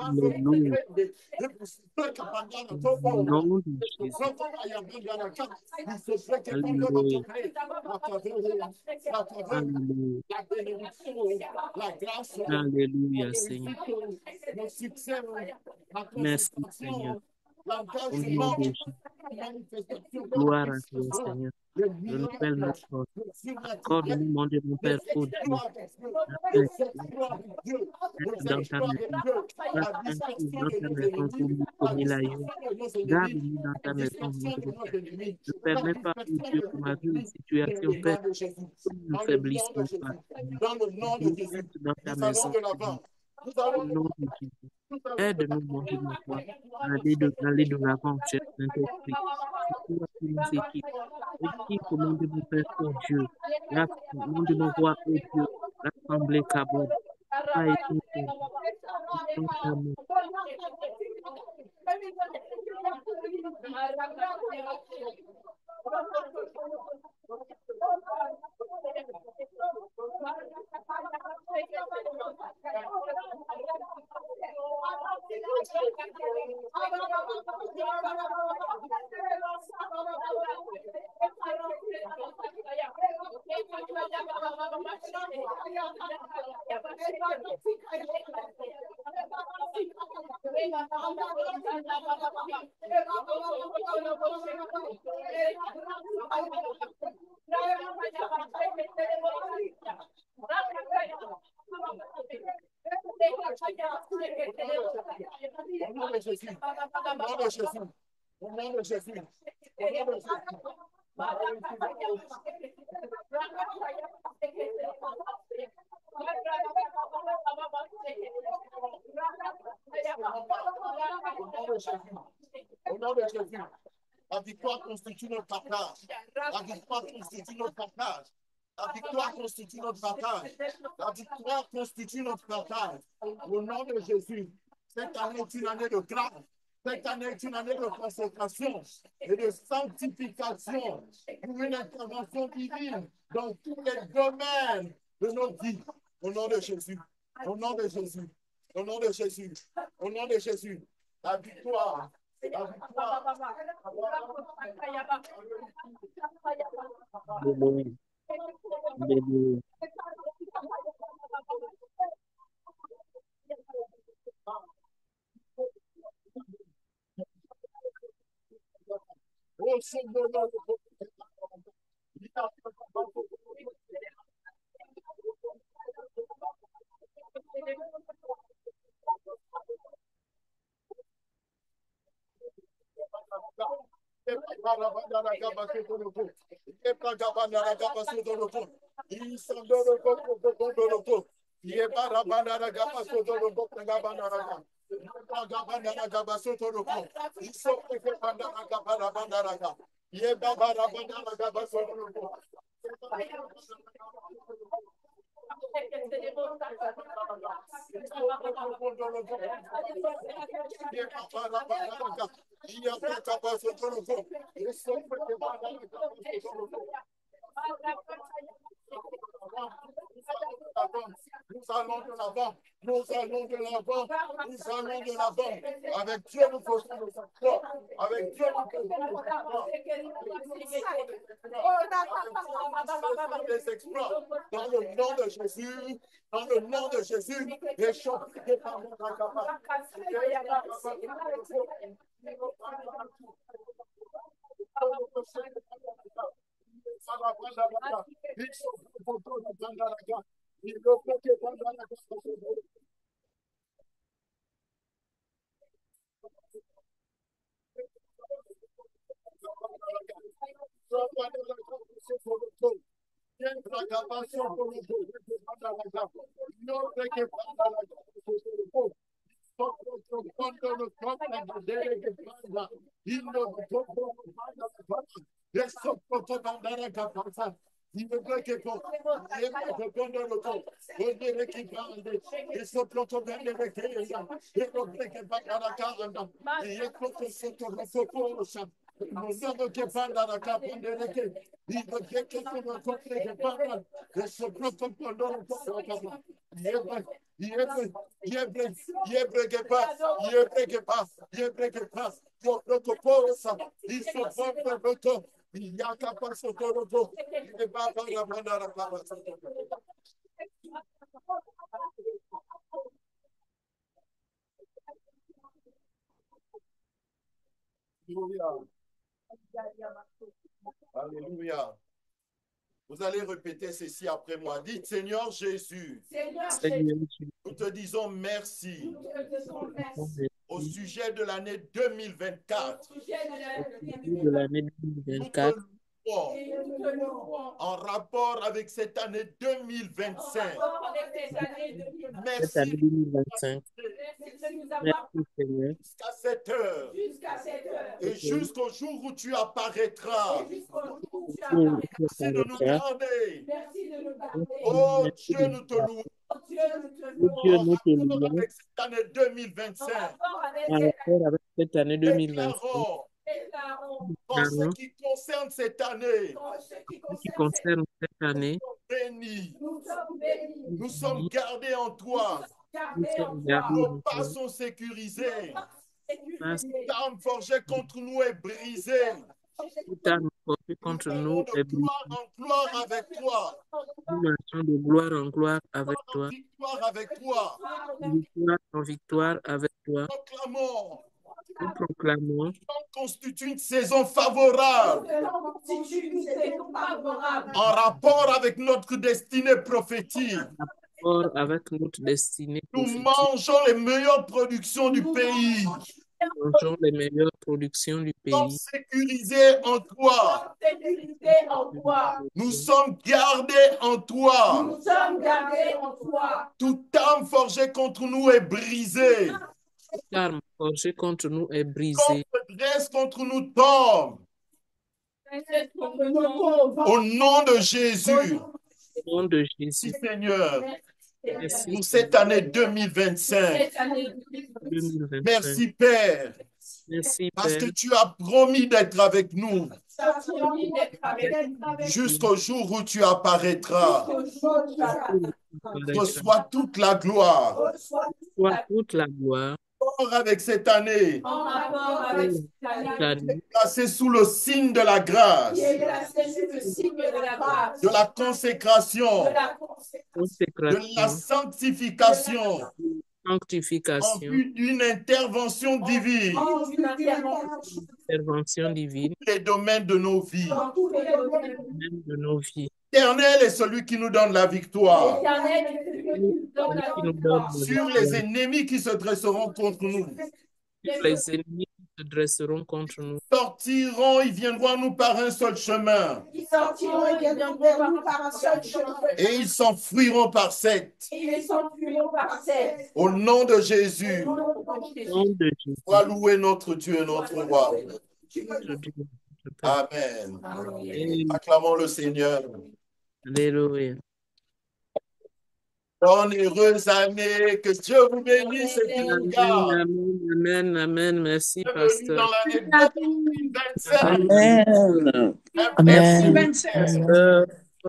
Alléluia. Au nom de Jésus. Alléluia. Alléluia. Alléluia, Seigneur. Merci, Seigneur. Au nom de Jésus. Gloire à toi, Seigneur. Renouvelle notre force. Accorde-nous, mon Dieu, mon Père, oh Dieu. Dans ta maison. Dans ta maison, comme il a eu. Garde-nous dans ta maison, mon Dieu, mon Père. Ne permets pas, oh Dieu, qu'on a vu une situation, Père, que nous ne faiblissions pas. Reste dans ta maison, Seigneur. Au nom de Jésus. Aide-nous, mon Dieu, mon roi, à aller de l'avant, cher Saint-Esprit. C'est toi qui nous équipe. Équipe, mon Dieu, mon Père, oh Dieu. Mon Dieu, mon roi, oh Dieu. L'Assemblée Kabod. A été fait. Au nom de Jésus. Au nom de Jésus. La victoire constitue notre partage. La victoire constitue notre partage. La victoire constitue notre partage. La victoire constitue notre partage. Au nom de Jésus. Cette année est une année de grâce. Cette année est une année de consécration et de sanctification pour une intervention divine dans tous les domaines de nos vies. Au nom de Jésus. Au nom de Jésus. Au nom de Jésus. Au nom de Jésus. La victoire. La victoire. Alléluia. Alléluia. Oh, Seigneur, nous allons de l'avant, nous allons de l'avant, nous allons de l'avant. Avec Dieu, nous faisons des exploits. Avec Dieu, nous faisons des exploits. Dans le nom de Jésus, dans le nom de Jésus, les choses qui par notre Alléluia. Vous allez répéter ceci après moi. Dites, Seigneur Jésus, Seigneur, nous te disons merci au sujet de l'année 2024. de l'année Nous 2024, te louons en rapport avec cette année 2025. cette Merci année 2025. Merci Seigneur. jusqu'à cette heure et jusqu'au jour où tu apparaîtras. Merci de nous garder. Oh Dieu, nous te louons. Dieu, nous te En rapport louons avec cette année 2025, en rapport avec cette année 2025. déclarons en ce qui concerne cette année, Ce qui concerne cette année, bénis. Nous sommes gardés en toi. nous sommes gardés Nos en pas toi. sont sécurisés. Parce Toute arme forgée contre nous est brisée. que toute arme portée contre Nous nous allons de est brisée. gloire en gloire avec toi. Nous marchons de gloire en gloire avec En toi, victoire avec toi. de victoire en victoire avec toi. Proclamons. Nous proclamons On constitue une saison favorable en rapport avec notre destinée prophétique. fort avec notre destinée Nous prophétique. mangeons les meilleures productions du pays. Nous mangeons les meilleures productions du Nous sommes pays. sécurisés en toi. Nous sommes gardés en toi. Toute arme forgée contre nous est brisée. car ma forgée contre nous est Qu'on brisée. se dresse contre nous tombe. Au nom de Jésus. Au nom de Merci Jésus. Seigneur Merci pour cette année 2025. 2025. Merci Père. Merci Parce que Père. tu as promis d'être avec nous jusqu'au jour où tu apparaîtras. Reçois toute la gloire. Soit toute la gloire. Or, avec cette année, L'année placée sous le signe de la grâce, de la consécration, de la consécration, sanctification, en sanctification, vue d'une intervention divine, intervention divine, les domaines de nos vies. même de nos vies. L'Éternel est celui qui nous donne la victoire Celui qui nous donne la sur les victoire. ennemis qui se dresseront contre nous. Les ennemis se dresseront contre nous. Sortiront, ils viendront nous par un seul chemin. Ils sortiront et viendront vers nous par un seul chemin. Et ils s'enfuiront par sept. Et ils s'enfuiront par sept. Au nom de Jésus, Au nom de Jésus, sois loué notre Dieu et notre roi. notre Dieu, notre Père. Amen. Amen. Acclamons le Seigneur. Alléluia. Bonne heureuse année, que Dieu vous bénisse et qu'il vous garde. Amen, amen, amen. Merci, Bienvenue pasteur. dans l'année 2025. Amen. Un Amen. merci. Pasteur.